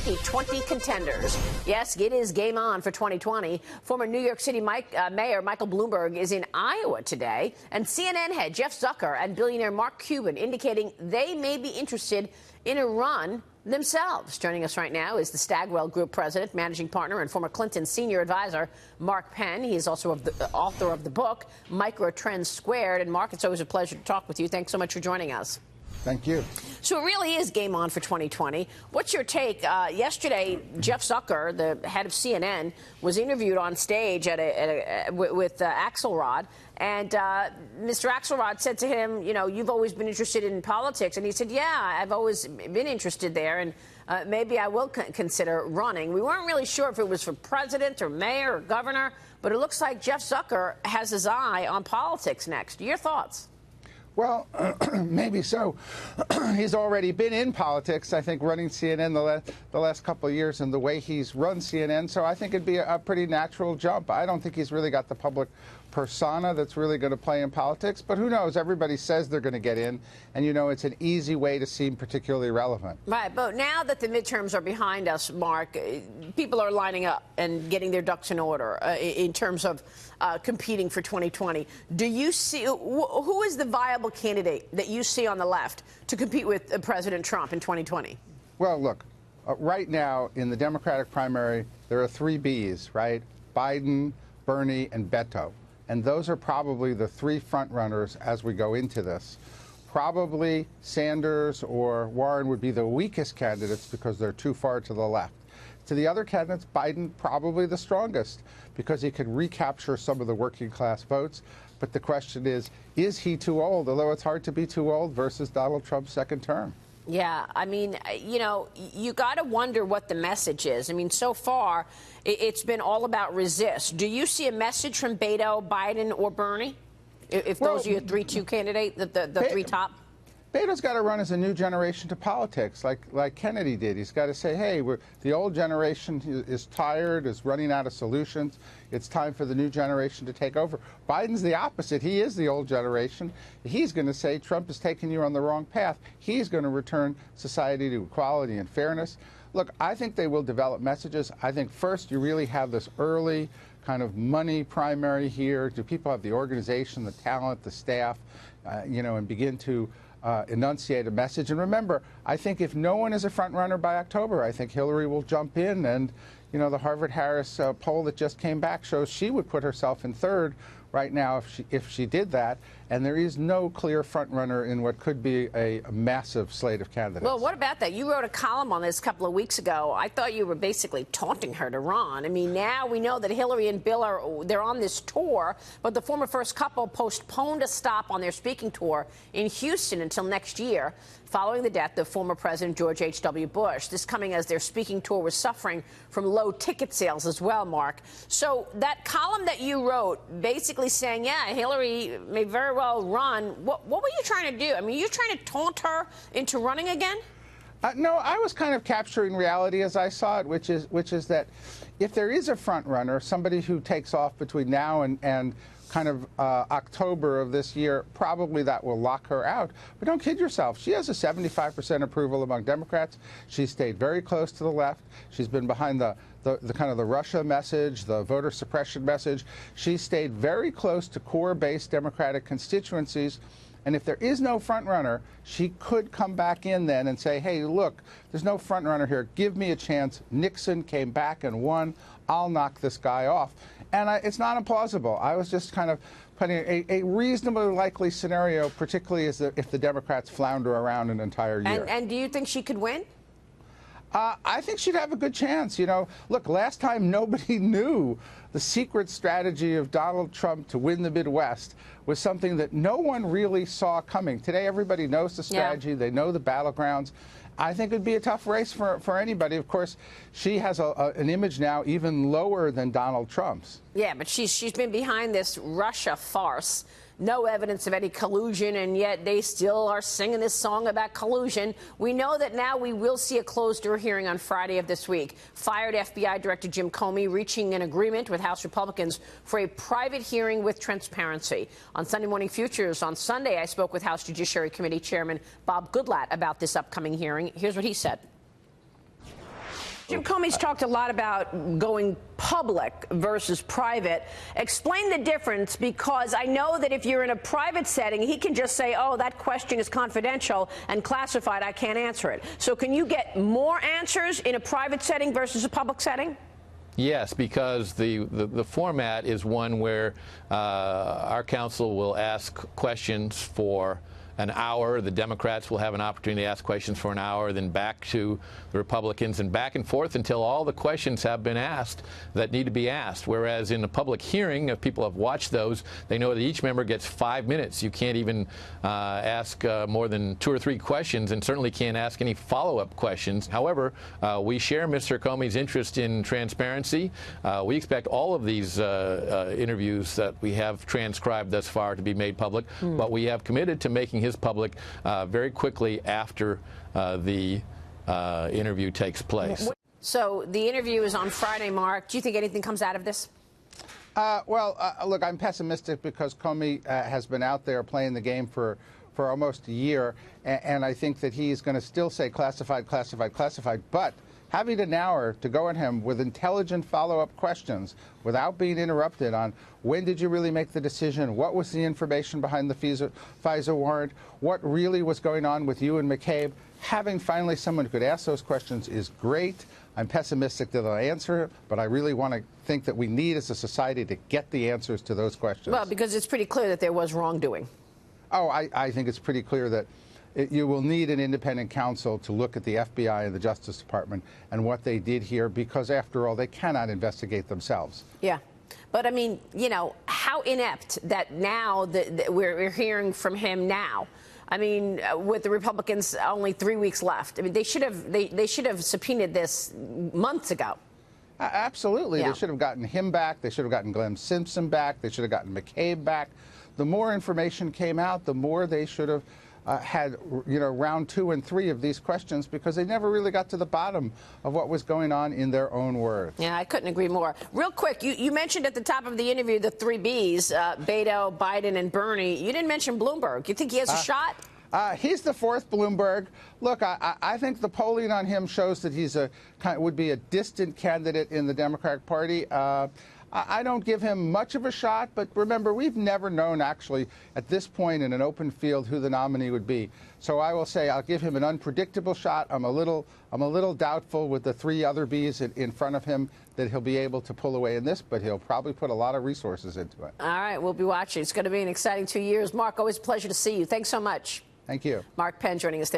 2020 contenders. Yes, it is game on for 2020. Former New York City Mayor Michael Bloomberg is in Iowa today, and CNN head Jeff Zucker and billionaire Mark Cuban indicating they may be interested in a run themselves. Joining us right now is the Stagwell Group president, managing partner, and former Clinton senior advisor, Mark Penn. He is also the author of the book, Microtrends Squared. And Mark, it's always a pleasure to talk with you. Thanks so much for joining us. Thank you. So it really is game on for 2020. What's your take? Yesterday, Jeff Zucker, the head of CNN, was interviewed on stage with Axelrod. And Mr. Axelrod said to him, you know, you've always been interested in politics. And he said, yeah, I've always been interested there. And maybe I will consider running. We weren't really sure if it was for president or mayor or governor. But it looks like Jeff Zucker has his eye on politics next. Your thoughts? Well, maybe so. He's already been in politics, I think, running CNN the last couple of years and the way he's run CNN. So I think it'd be a pretty natural jump. I don't think he's really got the public persona that's really going to play in politics. But who knows? Everybody says they're going to get in. And, you know, it's an easy way to seem particularly relevant. Right. But now that the midterms are behind us, Mark, people are lining up and getting their ducks in order in terms of competing for 2020. Do you see who is the viable candidate that you see on the left to compete with President Trump in 2020? Well, look, right now in the Democratic primary, there are three Bs, right? Biden, Bernie, and Beto. And those are probably the three front runners as we go into this. Probably Sanders or Warren would be the weakest candidates because they're too far to the left. To the other candidates, Biden probably the strongest because he could recapture some of the working class votes. But the question is he too old? Although it's hard to be too old versus Donald Trump's second term. Yeah, I mean, you know, you got to wonder what the message is. I mean, so far, it's been all about resist. Do you see a message from Beto, Biden, or Bernie? If those are your 3-2 candidate, the three top? Beto's got to run as a new generation to politics, like Kennedy did. He's got to say, hey, the old generation is tired, is running out of solutions. It's time for the new generation to take over. Biden's the opposite. He is the old generation. He's going to say Trump is taking you on the wrong path. He's going to return society to equality and fairness. Look, I think they will develop messages. I think first you really have this early kind of money primary here. Do people have the organization, the talent, the staff, you know, and begin to enunciate a message? And remember, I think if no one is a front runner by October, I think Hillary will jump in. And, you know, the Harvard-Harris poll that just came back shows she would put herself in third right now if she did that. And there is no clear front runner in what could be a massive slate of candidates. Well, what about that? You wrote a column on this a couple of weeks ago. I thought you were basically taunting her to run. I mean, now we know that Hillary and Bill they're on this tour, but the former first couple postponed a stop on their speaking tour in Houston until next year, following the death of former President George H.W. Bush. This coming as their speaking tour was suffering from low ticket sales as well, Mark. So that column that you wrote, basically saying, yeah, Hillary may very well run. What were you trying to do? I mean, you're trying to taunt her into running again? No, I was kind of capturing reality as I saw it, which is that if there is a front runner, somebody who takes off between now and kind of October of this year, probably that will lock her out. But don't kid yourself. She has a 75% approval among Democrats. She's stayed very close to the left. She's been behind the kind of the Russia message, the voter suppression message. She stayed very close to core-based Democratic constituencies. And if there is no front runner, she could come back in then and say, hey, look, there's no front runner here. Give me a chance. Nixon came back and won. I'll knock this guy off. And it's not implausible. I was just kind of putting a reasonably likely scenario, particularly if the Democrats flounder around an entire year. And do you think she could win? I think she'd have a good chance. You know, look, last time nobody knew the secret strategy of Donald Trump to win the Midwest was something that no one really saw coming. Today, everybody knows the strategy. Yeah. They know the battlegrounds. I think it'd be a tough race for anybody. Of course, she has an image now even lower than Donald Trump's. Yeah, but she's been behind this Russia farce. No evidence of any collusion, and yet they still are singing this song about collusion. We know that now we will see a closed-door hearing on Friday of this week. Fired FBI Director Jim Comey reaching an agreement with House Republicans for a private hearing with transparency. On Sunday Morning Futures on Sunday, I spoke with House Judiciary Committee Chairman Bob Goodlatte about this upcoming hearing. Here's what he said. Jim Comey's talked a lot about going public versus private. Explain the difference, because I know that if you're in a private setting, he can just say, oh, that question is confidential and classified, I can't answer it. So can you get more answers in a private setting versus a public setting? Yes, because the format is one where our counsel will ask questions for an hour. The Democrats will have an opportunity to ask questions for an hour, then back to the Republicans, and back and forth until all the questions have been asked that need to be asked. Whereas in a public hearing, if people have watched those, they know that each member gets 5 minutes. You can't even ask more than 2 or 3 questions, and certainly can't ask any follow-up questions. However, we share Mr. Comey's interest in transparency. We expect all of these interviews that we have transcribed thus far to be made public, but we have committed to making his public very quickly after the interview takes place. So the interview is on Friday, Mark. Do you think anything comes out of this? Look, I'm pessimistic because Comey has been out there playing the game for almost a year, and I think that he's going to still say classified, classified, classified, but having an hour to go at him with intelligent follow-up questions without being interrupted on when did you really make the decision, what was the information behind the FISA warrant, what really was going on with you and McCabe, having finally someone who could ask those questions is great. I'm pessimistic that they'll answer, but I really want to think that we need as a society to get the answers to those questions. Well, because it's pretty clear that there was wrongdoing. Oh, I think it's pretty clear that you will need an independent counsel to look at the FBI and the Justice Department and what they did here, because, after all, they cannot investigate themselves. Yeah. But, I mean, you know, how inept that now that we're hearing from him now. I mean, with the Republicans only 3 weeks left. I mean, they should have subpoenaed this months ago. Absolutely. Yeah. They should have gotten him back. They should have gotten Glenn Simpson back. They should have gotten McCabe back. The more information came out, the more they should have had, you know, round 2 and 3 of these questions, because they never really got to the bottom of what was going on in their own words. Yeah, I couldn't agree more. Real quick, you mentioned at the top of the interview the 3 Bs, Beto, Biden, and Bernie. You didn't mention Bloomberg. You think he has a shot? He's the 4th Bloomberg. Look, I think the polling on him shows that he's would be a distant candidate in the Democratic Party. I don't give him much of a shot, but remember, we've never known actually at this point in an open field who the nominee would be. So I will say I'll give him an unpredictable shot. I'm a little doubtful with the 3 other Bs in front of him that he'll be able to pull away in this, but he'll probably put a lot of resources into it. All right, we'll be watching. It's going to be an exciting 2 years. Mark, always a pleasure to see you. Thanks so much. Thank you. Mark Penn joining us there.